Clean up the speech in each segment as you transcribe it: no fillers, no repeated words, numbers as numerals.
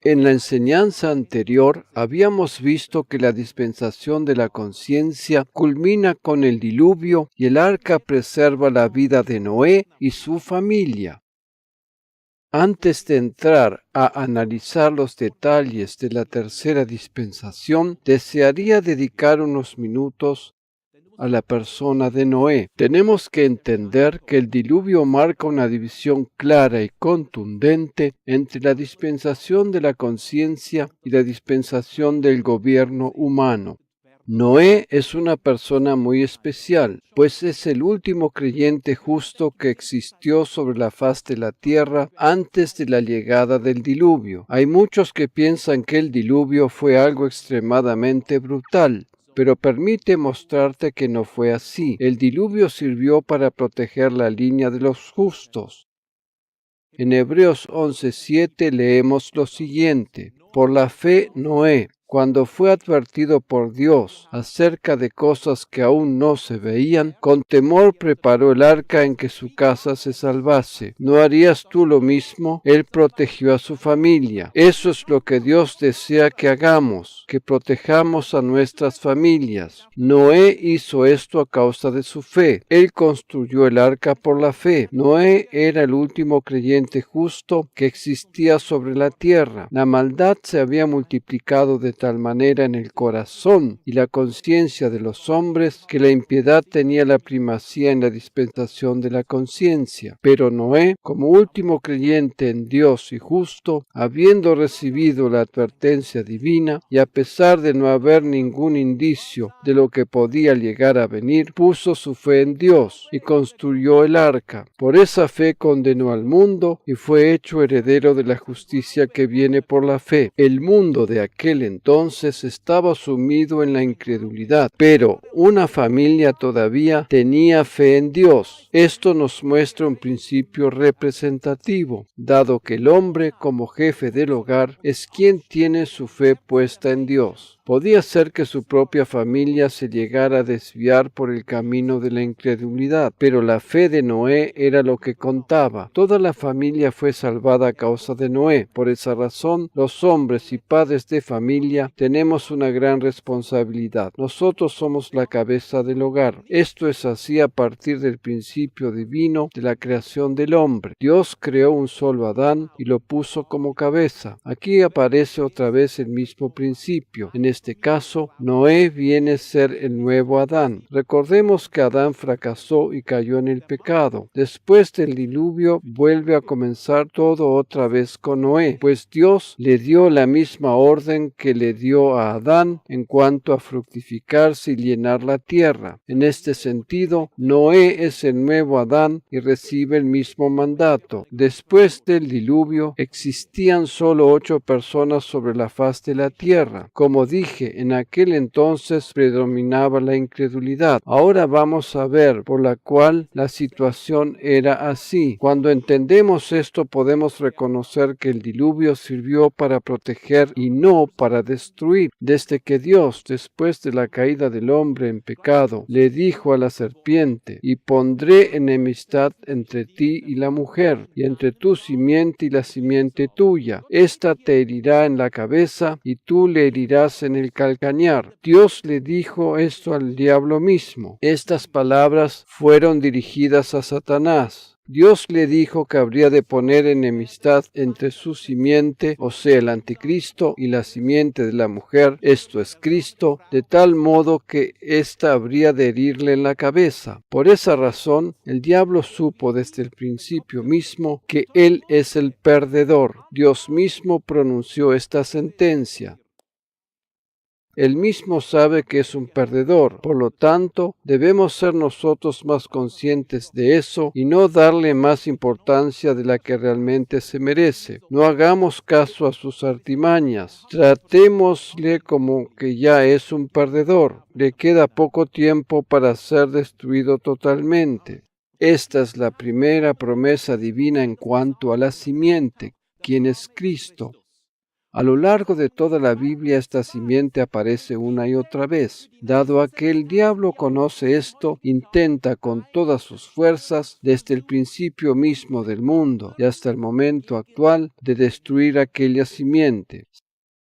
En la enseñanza anterior habíamos visto que la dispensación de la conciencia culmina con el diluvio y el arca preserva la vida de Noé y su familia. Antes de entrar a analizar los detalles de la tercera dispensación, desearía dedicar unos minutos a la persona de Noé. Tenemos que entender que el diluvio marca una división clara y contundente entre la dispensación de la conciencia y la dispensación del gobierno humano. Noé es una persona muy especial, pues es el último creyente justo que existió sobre la faz de la tierra antes de la llegada del diluvio. Hay muchos que piensan que el diluvio fue algo extremadamente brutal, pero permite mostrarte que no fue así. El diluvio sirvió para proteger la línea de los justos. En Hebreos 11:7 leemos lo siguiente: por la fe Noé, cuando fue advertido por Dios acerca de cosas que aún no se veían, con temor preparó el arca en que su casa se salvase. ¿No harías tú lo mismo? Él protegió a su familia. Eso es lo que Dios desea que hagamos, que protejamos a nuestras familias. Noé hizo esto a causa de su fe. Él construyó el arca por la fe. Noé era el último creyente justo que existía sobre la tierra. La maldad se había multiplicado de tal manera en el corazón y la conciencia de los hombres que la impiedad tenía la primacía en la dispensación de la conciencia. Pero Noé, como último creyente en Dios y justo, habiendo recibido la advertencia divina y a pesar de no haber ningún indicio de lo que podía llegar a venir, puso su fe en Dios y construyó el arca. Por esa fe condenó al mundo y fue hecho heredero de la justicia que viene por la fe. El mundo de aquel entonces estaba sumido en la incredulidad, pero una familia todavía tenía fe en Dios. Esto nos muestra un principio representativo, dado que el hombre como jefe del hogar es quien tiene su fe puesta en Dios. Podía ser que su propia familia se llegara a desviar por el camino de la incredulidad, pero la fe de Noé era lo que contaba. Toda la familia fue salvada a causa de Noé. Por esa razón, los hombres y padres de familia tenemos una gran responsabilidad. Nosotros somos la cabeza del hogar. Esto es así a partir del principio divino de la creación del hombre. Dios creó un solo Adán y lo puso como cabeza. Aquí aparece otra vez el mismo principio. En este caso, Noé viene a ser el nuevo Adán. Recordemos que Adán fracasó y cayó en el pecado. Después del diluvio vuelve a comenzar todo otra vez con Noé, pues Dios le dio la misma orden que le dio a Adán en cuanto a fructificarse y llenar la tierra. En este sentido, Noé es el nuevo Adán y recibe el mismo mandato. Después del diluvio existían solo 8 personas sobre la faz de la tierra. Como dije, en aquel entonces predominaba la incredulidad. Ahora vamos a ver por la cual la situación era así. Cuando entendemos esto, podemos reconocer que el diluvio sirvió para proteger y no para destruir. Desde que Dios, después de la caída del hombre en pecado, le dijo a la serpiente: y pondré enemistad entre ti y la mujer, y entre tu simiente y la simiente tuya. Esta te herirá en la cabeza, y tú le herirás en el calcañar. Dios le dijo esto al diablo mismo. Estas palabras fueron dirigidas a Satanás. Dios le dijo que habría de poner enemistad entre su simiente, o sea, el anticristo, y la simiente de la mujer, esto es Cristo, de tal modo que ésta habría de herirle en la cabeza. Por esa razón, el diablo supo desde el principio mismo que él es el perdedor. Dios mismo pronunció esta sentencia. Él mismo sabe que es un perdedor, por lo tanto, debemos ser nosotros más conscientes de eso y no darle más importancia de la que realmente se merece. No hagamos caso a sus artimañas. Tratémosle como que ya es un perdedor. Le queda poco tiempo para ser destruido totalmente. Esta es la primera promesa divina en cuanto a la simiente, quien es Cristo. A lo largo de toda la Biblia esta simiente aparece una y otra vez. Dado a que el diablo conoce esto, intenta con todas sus fuerzas, desde el principio mismo del mundo y hasta el momento actual, de destruir aquella simiente.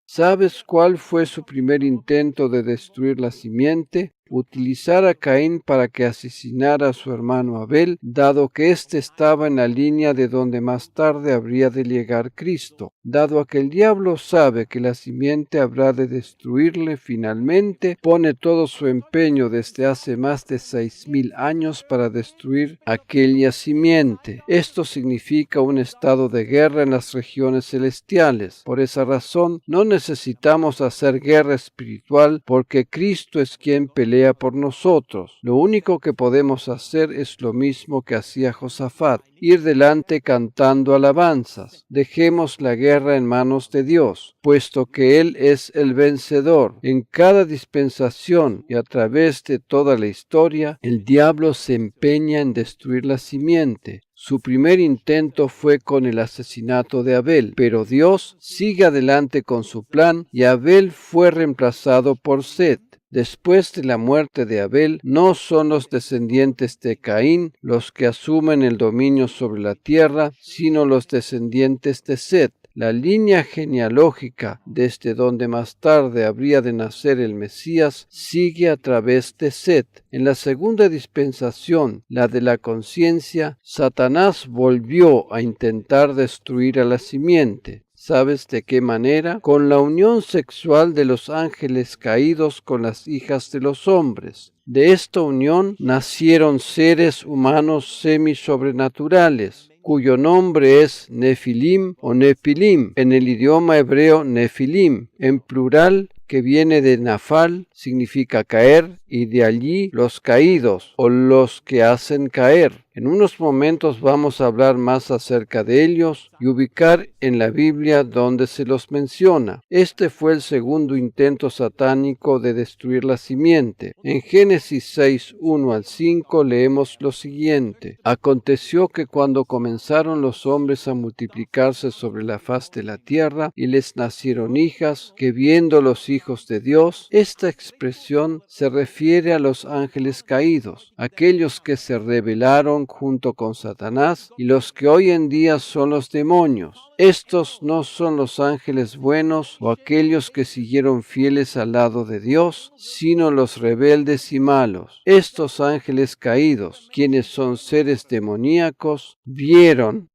¿Sabes cuál fue su primer intento de destruir la simiente? Utilizar a Caín para que asesinara a su hermano Abel, dado que éste estaba en la línea de donde más tarde habría de llegar Cristo. Dado a que el diablo sabe que la simiente habrá de destruirle finalmente, pone todo su empeño desde hace más de 6,000 años para destruir aquella simiente. Esto significa un estado de guerra en las regiones celestiales. Por esa razón, no necesitamos hacer guerra espiritual porque Cristo es quien pelea por nosotros. Lo único que podemos hacer es lo mismo que hacía Josafat, ir delante cantando alabanzas. Dejemos la guerra en manos de Dios, puesto que Él es el vencedor. En cada dispensación y a través de toda la historia, el diablo se empeña en destruir la simiente. Su primer intento fue con el asesinato de Abel, pero Dios sigue adelante con su plan y Abel fue reemplazado por Set. Después de la muerte de Abel, no son los descendientes de Caín los que asumen el dominio sobre la tierra, sino los descendientes de Set. La línea genealógica desde donde más tarde habría de nacer el Mesías sigue a través de Set. En la segunda dispensación, la de la conciencia, Satanás volvió a intentar destruir a la simiente. ¿Sabes de qué manera? Con la unión sexual de los ángeles caídos con las hijas de los hombres. De esta unión nacieron seres humanos semisobrenaturales, cuyo nombre es Nefilim o Nefilim, en el idioma hebreo Nefilim, en plural, que viene de Nafal, significa caer, y de allí los caídos o los que hacen caer. En unos momentos vamos a hablar más acerca de ellos y ubicar en la Biblia donde se los menciona. Este fue el segundo intento satánico de destruir la simiente. En Génesis 6, 1 al 5 leemos lo siguiente. Aconteció que cuando comenzaron los hombres a multiplicarse sobre la faz de la tierra y les nacieron hijas, que viendo los hijos de Dios, esta expresión se refiere a los ángeles caídos, aquellos que se rebelaron junto con Satanás y los que hoy en día son los demonios. Estos no son los ángeles buenos o aquellos que siguieron fieles al lado de Dios, sino los rebeldes y malos. Estos ángeles caídos, quienes son seres demoníacos, vieron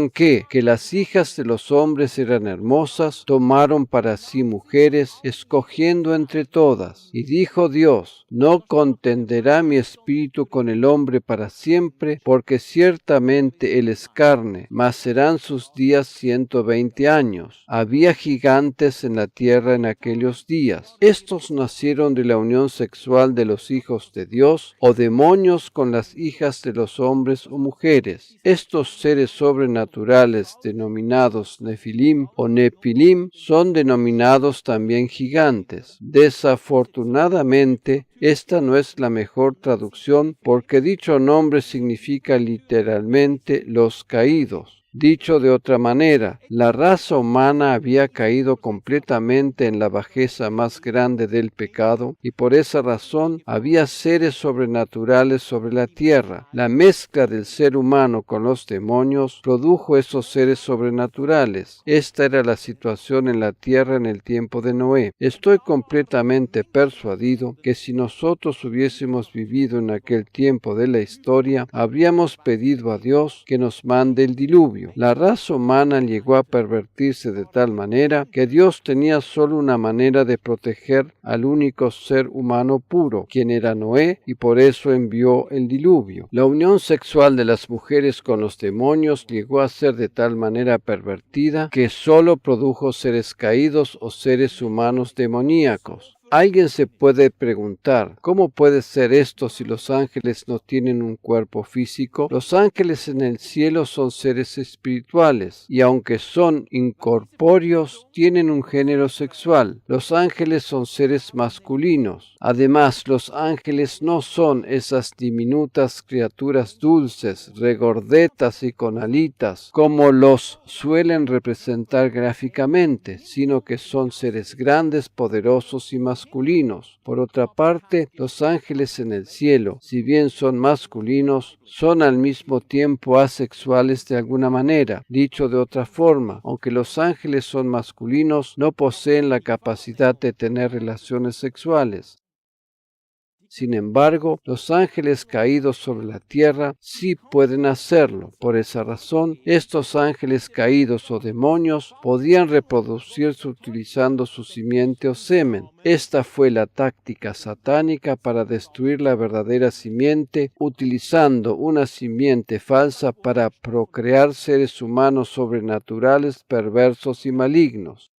que las hijas de los hombres eran hermosas, tomaron para sí mujeres, escogiendo entre todas. Y dijo Dios, no contenderá mi espíritu con el hombre para siempre, porque ciertamente él es carne, mas serán sus días 120 años. Había gigantes en la tierra en aquellos días. Estos nacieron de la unión sexual de los hijos de Dios, o demonios con las hijas de los hombres o mujeres. Estos seres sobrenaturales, denominados Nefilim o Nepilim, son denominados también gigantes. Desafortunadamente, esta no es la mejor traducción porque dicho nombre significa literalmente los caídos. Dicho de otra manera, la raza humana había caído completamente en la bajeza más grande del pecado y por esa razón había seres sobrenaturales sobre la tierra. La mezcla del ser humano con los demonios produjo esos seres sobrenaturales. Esta era la situación en la tierra en el tiempo de Noé. Estoy completamente persuadido que si nosotros hubiésemos vivido en aquel tiempo de la historia, habríamos pedido a Dios que nos mande el diluvio. La raza humana llegó a pervertirse de tal manera que Dios tenía solo una manera de proteger al único ser humano puro, quien era Noé, y por eso envió el diluvio. La unión sexual de las mujeres con los demonios llegó a ser de tal manera pervertida que solo produjo seres caídos o seres humanos demoníacos. Alguien se puede preguntar, ¿cómo puede ser esto si los ángeles no tienen un cuerpo físico? Los ángeles en el cielo son seres espirituales y aunque son incorpóreos, tienen un género sexual. Los ángeles son seres masculinos. Además, los ángeles no son esas diminutas criaturas dulces, regordetas y con alitas, como los suelen representar gráficamente, sino que son seres grandes, poderosos y masculinos. Por otra parte, los ángeles en el cielo, si bien son masculinos, son al mismo tiempo asexuales de alguna manera. Dicho de otra forma, aunque los ángeles son masculinos, no poseen la capacidad de tener relaciones sexuales. Sin embargo, los ángeles caídos sobre la tierra sí pueden hacerlo. Por esa razón, estos ángeles caídos o demonios podían reproducirse utilizando su simiente o semen. Esta fue la táctica satánica para destruir la verdadera simiente, utilizando una simiente falsa para procrear seres humanos sobrenaturales, perversos y malignos.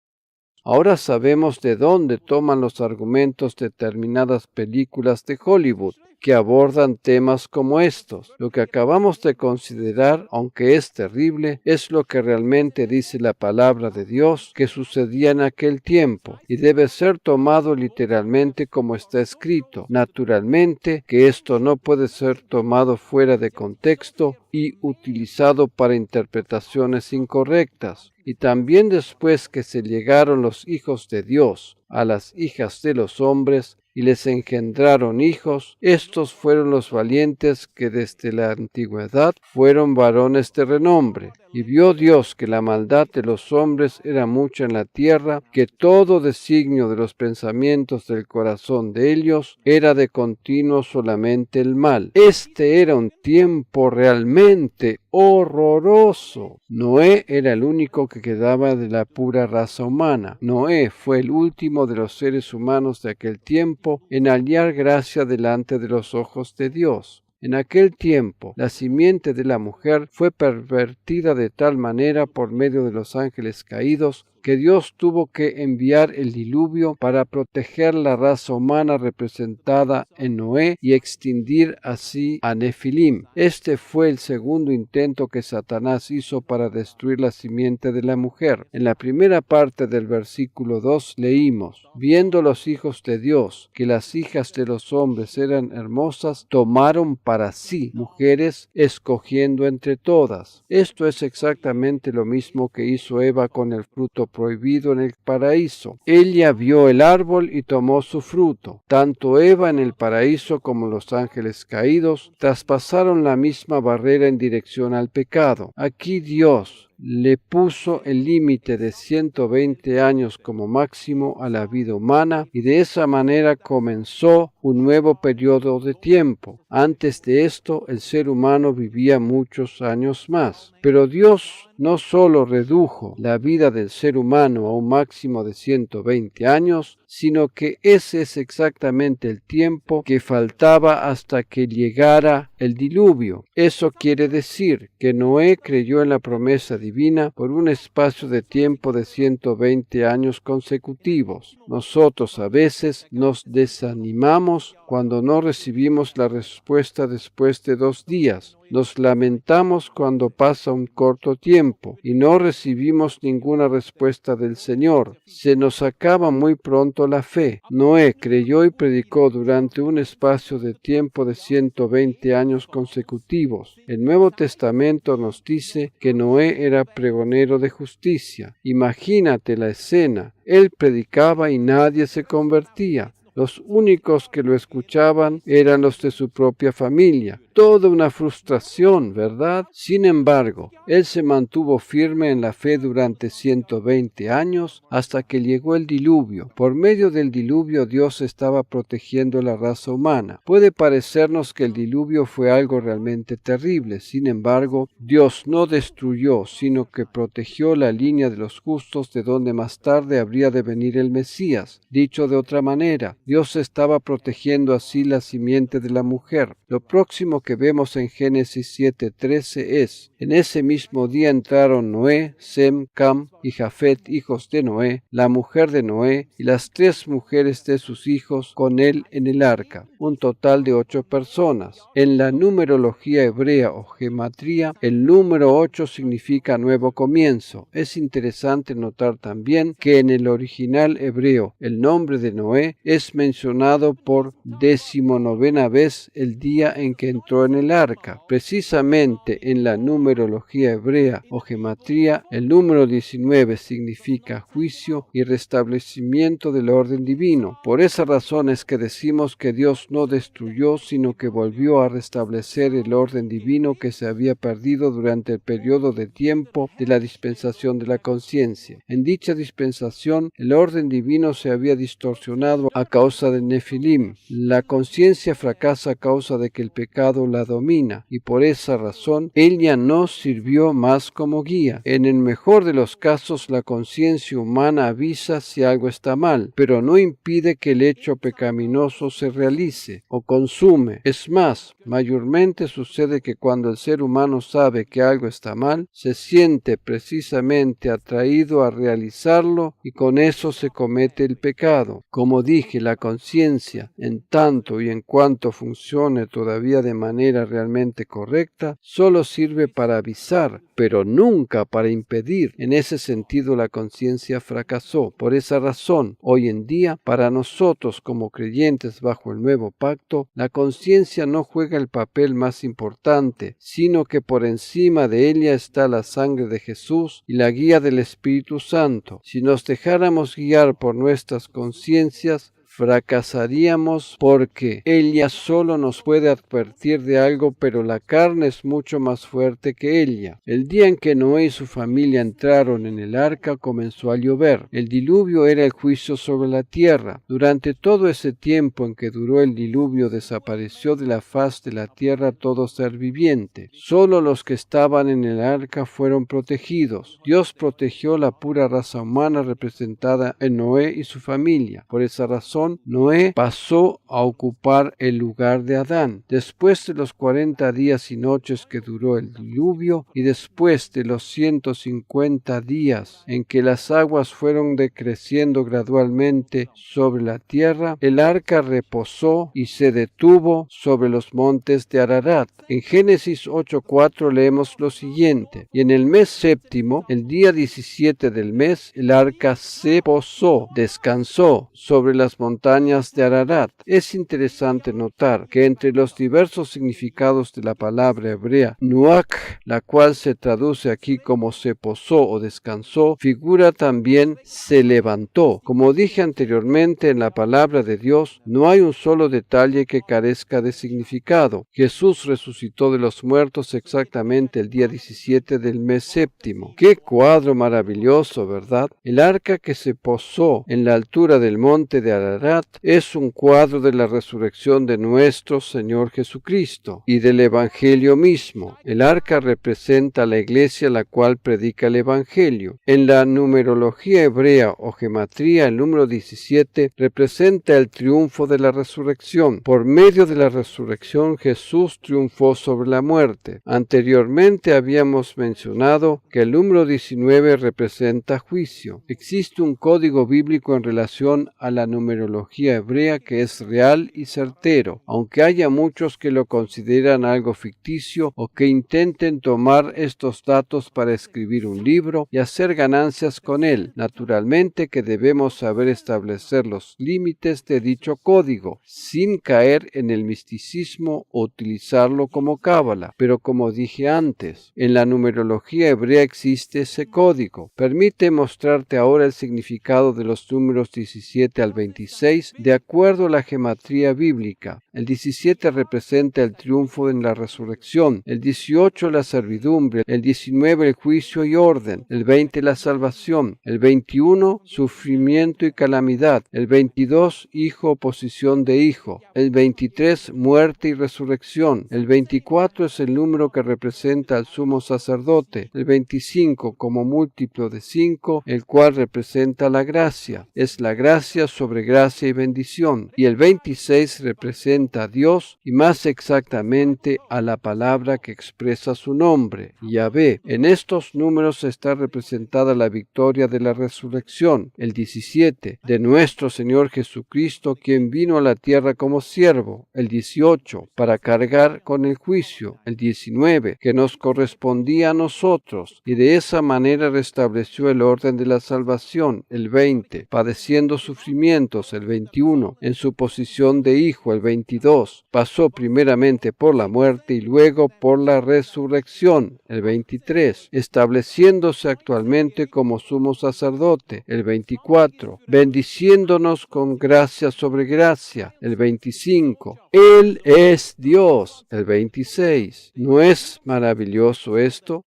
Ahora sabemos de dónde toman los argumentos determinadas películas de Hollywood que abordan temas como estos. Lo que acabamos de considerar, aunque es terrible, es lo que realmente dice la palabra de Dios que sucedía en aquel tiempo y debe ser tomado literalmente como está escrito. Naturalmente que esto no puede ser tomado fuera de contexto y utilizado para interpretaciones incorrectas. Y también después que se llegaron los hijos de Dios a las hijas de los hombres y les engendraron hijos, estos fueron los valientes que desde la antigüedad fueron varones de renombre. Y vio Dios que la maldad de los hombres era mucha en la tierra, que todo designio de los pensamientos del corazón de ellos era de continuo solamente el mal. Este era un tiempo realmente horroroso. Noé era el único que quedaba de la pura raza humana. Noé fue el último de los seres humanos de aquel tiempo en hallar gracia delante de los ojos de Dios. En aquel tiempo, la simiente de la mujer fue pervertida de tal manera por medio de los ángeles caídos que Dios tuvo que enviar el diluvio para proteger la raza humana representada en Noé y extinguir así a Nefilim. Este fue el segundo intento que Satanás hizo para destruir la simiente de la mujer. En la primera parte del versículo 2 leímos: viendo los hijos de Dios que las hijas de los hombres eran hermosas, tomaron para sí mujeres, escogiendo entre todas. Esto es exactamente lo mismo que hizo Eva con el fruto prohibido en el paraíso. Ella vio el árbol y tomó su fruto. Tanto Eva en el paraíso como los ángeles caídos traspasaron la misma barrera en dirección al pecado. Aquí Dios le puso el límite de 120 años como máximo a la vida humana y de esa manera comenzó un nuevo periodo de tiempo. Antes de esto, el ser humano vivía muchos años más. Pero Dios no solo redujo la vida del ser humano a un máximo de 120 años, sino que ese es exactamente el tiempo que faltaba hasta que llegara el diluvio. Eso quiere decir que Noé creyó en la promesa divina por un espacio de tiempo de 120 años consecutivos. Nosotros a veces nos desanimamos cuando no recibimos la respuesta después de 2 días. Nos lamentamos cuando pasa un corto tiempo y no recibimos ninguna respuesta del Señor. Se nos acaba muy pronto la fe. Noé creyó y predicó durante un espacio de tiempo de 120 años consecutivos. El Nuevo Testamento nos dice que Noé era pregonero de justicia. Imagínate la escena. Él predicaba y nadie se convertía. Los únicos que lo escuchaban eran los de su propia familia. Toda una frustración, ¿verdad? Sin embargo, él se mantuvo firme en la fe durante 120 años hasta que llegó el diluvio. Por medio del diluvio, Dios estaba protegiendo la raza humana. Puede parecernos que el diluvio fue algo realmente terrible. Sin embargo, Dios no destruyó, sino que protegió la línea de los justos de donde más tarde habría de venir el Mesías. Dicho de otra manera, Dios estaba protegiendo así la simiente de la mujer. Lo próximo mismo que vemos en Génesis 7:13 es: en ese mismo día entraron Noé, Sem, Cam y Jafet, hijos de Noé, la mujer de Noé y las 3 mujeres de sus hijos con él en el arca, un total de 8 personas. En la numerología hebrea o gematría, el número 8 significa nuevo comienzo. Es interesante notar también que en el original hebreo el nombre de Noé es mencionado por 19ª vez el día en que entró en el arca. Precisamente en la numerología hebrea o gematría, el número 19 significa juicio y restablecimiento del orden divino. Por esa razón es que decimos que Dios no destruyó, sino que volvió a restablecer el orden divino que se había perdido durante el periodo de tiempo de la dispensación de la conciencia. En dicha dispensación, el orden divino se había distorsionado a causa de Nefilim. La conciencia fracasa a causa de que el pecado la domina, y por esa razón ella no sirvió más como guía. En el mejor de los casos, la conciencia humana avisa si algo está mal, pero no impide que el hecho pecaminoso se realice o consume. Es más, mayormente sucede que cuando el ser humano sabe que algo está mal, se siente precisamente atraído a realizarlo y con eso se comete el pecado. Como dije, la conciencia, en tanto y en cuanto funcione todavía de manera realmente correcta, solo sirve para avisar, pero nunca para impedir. En ese sentido, la conciencia fracasó. Por esa razón, hoy en día, para nosotros como creyentes bajo el nuevo pacto, la conciencia no juega el papel más importante, sino que por encima de ella está la sangre de Jesús y la guía del Espíritu Santo. Si nos dejáramos guiar por nuestras conciencias, fracasaríamos porque ella solo nos puede advertir de algo, pero la carne es mucho más fuerte que ella. El día en que Noé y su familia entraron en el arca comenzó a llover. El diluvio era el juicio sobre la tierra. Durante todo ese tiempo en que duró el diluvio desapareció de la faz de la tierra todo ser viviente. Solo los que estaban en el arca fueron protegidos. Dios protegió la pura raza humana representada en Noé y su familia. Por esa razón, Noé pasó a ocupar el lugar de Adán. Después de los 40 días y noches que duró el diluvio y después de los 150 días en que las aguas fueron decreciendo gradualmente sobre la tierra, el arca reposó y se detuvo sobre los montes de Ararat. En Génesis 8:4 leemos lo siguiente: y en el mes séptimo, el día 17 del mes, el arca se posó, descansó sobre las montañas de Ararat. Es interesante notar que entre los diversos significados de la palabra hebrea nuach, la cual se traduce aquí como se posó o descansó, figura también se levantó. Como dije anteriormente, en la palabra de Dios no hay un solo detalle que carezca de significado. Jesús resucitó de los muertos exactamente el día 17 del mes séptimo. ¡Qué cuadro maravilloso!, ¿verdad? El arca que se posó en la altura del monte de Ararat es un cuadro de la resurrección de nuestro Señor Jesucristo y del Evangelio mismo. El arca representa a la iglesia, la cual predica el Evangelio. En la numerología hebrea o gematría, el número 17 representa el triunfo de la resurrección. Por medio de la resurrección, Jesús triunfó sobre la muerte. Anteriormente habíamos mencionado que el número 19 representa juicio. Existe un código bíblico en relación a la numerología hebrea que es real y certero, aunque haya muchos que lo consideran algo ficticio o que intenten tomar estos datos para escribir un libro y hacer ganancias con él. Naturalmente que debemos saber establecer los límites de dicho código, sin caer en el misticismo o utilizarlo como cábala. Pero como dije antes, en la numerología hebrea existe ese código. Permite mostrarte ahora el significado de los números 17 al 26 de acuerdo a la gematría bíblica. El 17 representa el triunfo en la resurrección, el 18 la servidumbre, el 19 el juicio y orden, el 20 la salvación, el 21 sufrimiento y calamidad, el 22 hijo oposición de hijo, el 23 muerte y resurrección, el 24 es el número que representa al sumo sacerdote, el 25 como múltiplo de 5, el cual representa la gracia. Es la gracia sobre gracia gracia y bendición. Y el 26 representa a Dios y más exactamente a la palabra que expresa su nombre, Yahvé. En estos números está representada la victoria de la resurrección. El 17 de nuestro Señor Jesucristo, quien vino a la tierra como siervo. El 18 para cargar con el juicio. El 19 que nos correspondía a nosotros y de esa manera restableció el orden de la salvación. El 20 padeciendo sufrimientos. El 21 en su posición de hijo. El 22 pasó primeramente por la muerte y luego por la resurrección. El 23 estableciéndose actualmente como sumo sacerdote. El 24 bendiciéndonos con gracia sobre gracia. El 25 Él es Dios. El 26 ¿no es maravilloso esto?